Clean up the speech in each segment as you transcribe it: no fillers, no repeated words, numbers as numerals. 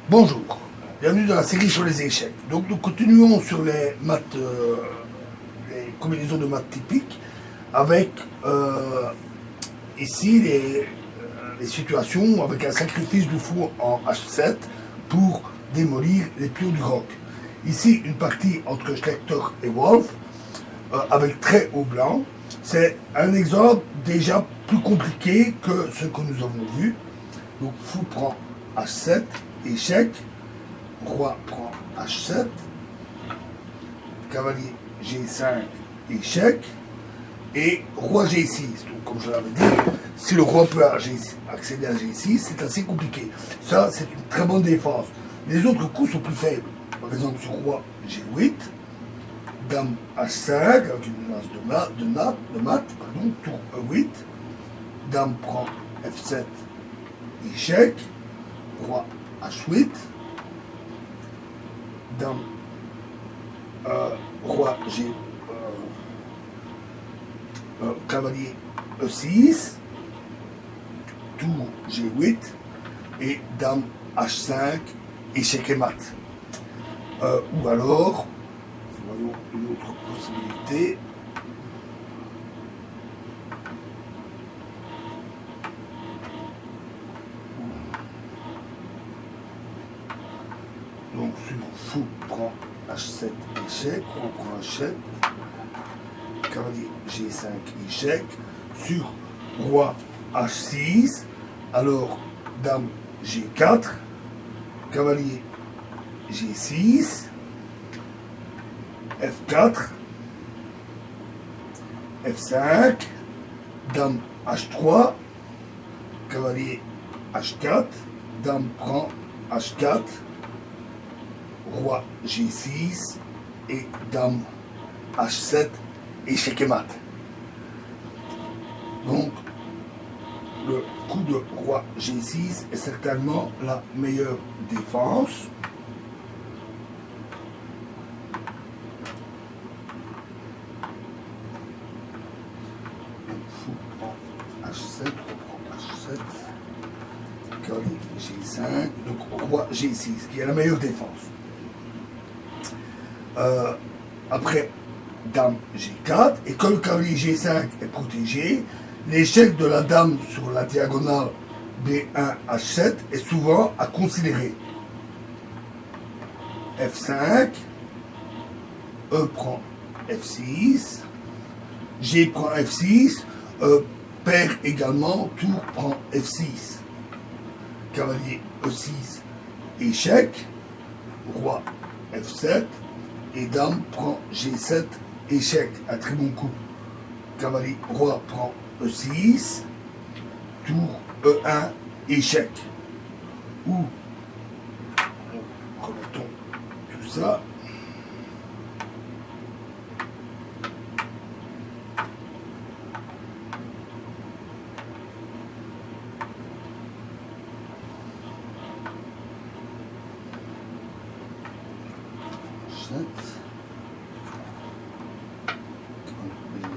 Bonjour, bienvenue dans la série sur les échecs. Donc nous continuons sur les maths, les combinaisons de maths typiques avec ici les situations avec un sacrifice du fou en H7 pour démolir les pions du roc. Ici une partie entre Schlechter et Wolf avec très haut blanc. C'est un exemple déjà plus compliqué que ce que nous avons vu. Donc fou prend H7, échec, roi prend H7, cavalier G5, échec, et roi G6. Donc comme je l'avais dit, si le roi peut accéder à G6, c'est assez compliqué. Ça, c'est une très bonne défense. Les autres coups sont plus faibles. Par exemple, sur roi G8, dame H5, avec une menace de mat, tour E8, dame prend F7, échec, roi H8, dame, roi G, cavalier E6, tour G8 et dame H5, échec et mat. Ou alors, voyons une autre possibilité. Donc sur fou prend H7 échec, roi prend H7, cavalier G5 échec, sur roi H6, alors dame G4, cavalier G6, F4, F5, dame H3, cavalier H4, dame prend H4, roi G6 et dame H7, échec et mat. Donc, le coup de roi G6 est certainement la meilleure défense. Donc, fou prend H7, reprend H7, cavalier G5, donc roi G6, qui est la meilleure défense. Après dame G4, et comme le cavalier G5 est protégé, l'échec de la dame sur la diagonale B1 H7 est souvent à considérer. F5, E prend F6, G prend F6, perd également, tour prend F6, cavalier E6, échec, roi F7, et dame prend G7, échec, un très bon coup. Cavalier, roi prend E6, tour E1, échec. Ou, remettons tout ça.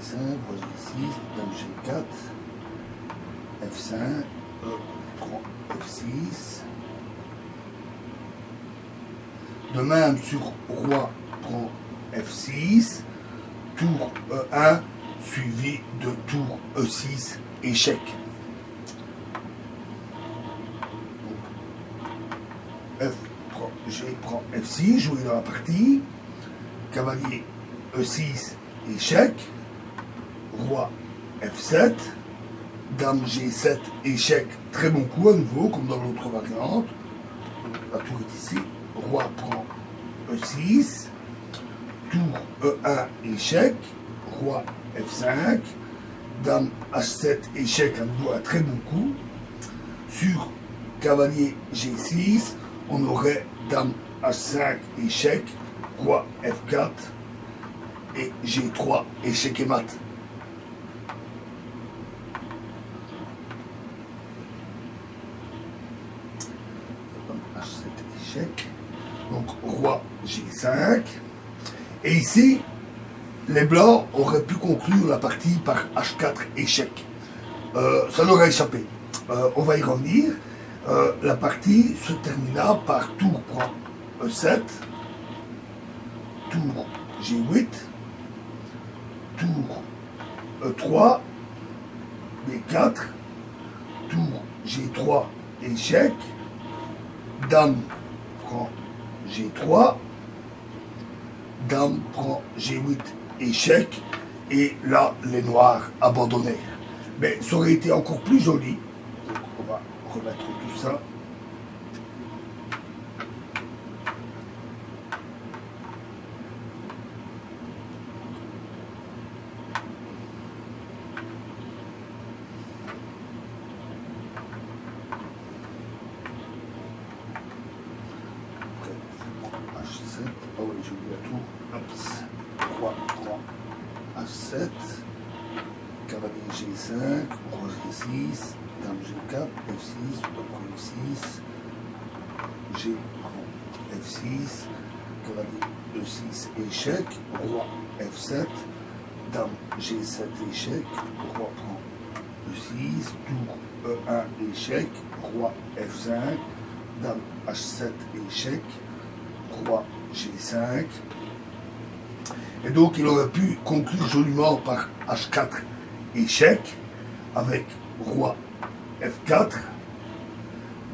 G5, roi G6, dame G4, F5, E prend F6. De même sur roi prend F6, tour E1 suivi de tour E6, échec. G prend F6, joué dans la partie, cavalier E6, échec, roi F7, dame G7, échec, très bon coup à nouveau, comme dans l'autre variante. La tour est ici, roi prend E6, tour E1, échec, roi F5, dame H7, échec, à nouveau un très bon coup. Sur cavalier G6, on aurait dame H5, échec, roi F4 et G3, échec et mat. H7, échec. Donc roi G5. Et ici, les blancs auraient pu conclure la partie par H4, échec. Ça leur a échappé. On va y revenir. La partie se termina par tour prend E7, tour G8, tour E3, B4, tour G3, échec, dame prend G3, dame prend G8, échec, et là, les noirs abandonnèrent. Mais ça aurait été encore plus joli. On va remettre tout ça. H7, ah oui, j'ai oublié tout. Hop, 3, 3, H7, cavalier G5, roi G6, dame G4, F6, roi F6, G prend F6, cavalier E6, échec, roi F7, dame G7, échec, roi prend E6, tour E1, échec, roi F5, dame H7, échec, roi G5. Et donc il aurait pu conclure joliment par H4 échec avec roi F4,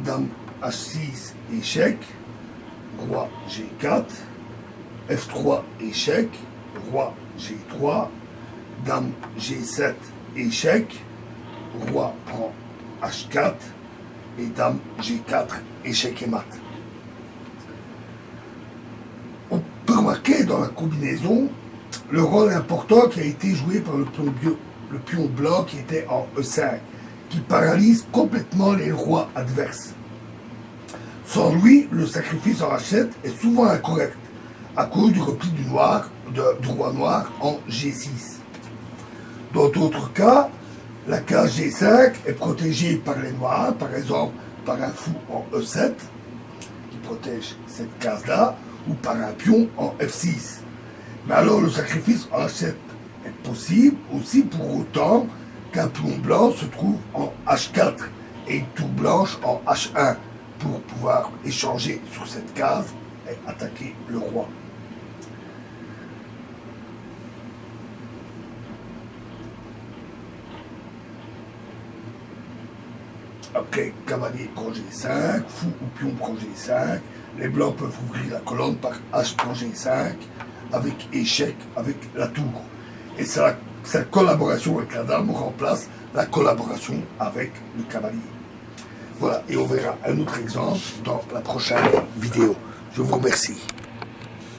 dame H6 échec, roi G4, F3 échec, roi G3, dame G7 échec, roi prend H4 et dame G4 échec et mat. Remarquez dans la combinaison le rôle important qui a été joué par le pion blanc qui était en E5, qui paralyse complètement les rois adverses. Sans lui, le sacrifice en H7 est souvent incorrect, à cause du repli du roi noir en G6. Dans d'autres cas, la case G5 est protégée par les noirs, par exemple par un fou en E7, qui protège cette case-là, ou par un pion en F6. Mais alors le sacrifice en H7 est possible aussi pour autant qu'un pion blanc se trouve en H4 et une tour blanche en H1 pour pouvoir échanger sur cette case et attaquer le roi. Après, cavalier prend G5, fou ou pion prend G5, les blancs peuvent ouvrir la colonne par H prend G5, avec échec, avec la tour. Et cette collaboration avec la dame remplace la collaboration avec le cavalier. Voilà, et on verra un autre exemple dans la prochaine vidéo. Je vous remercie.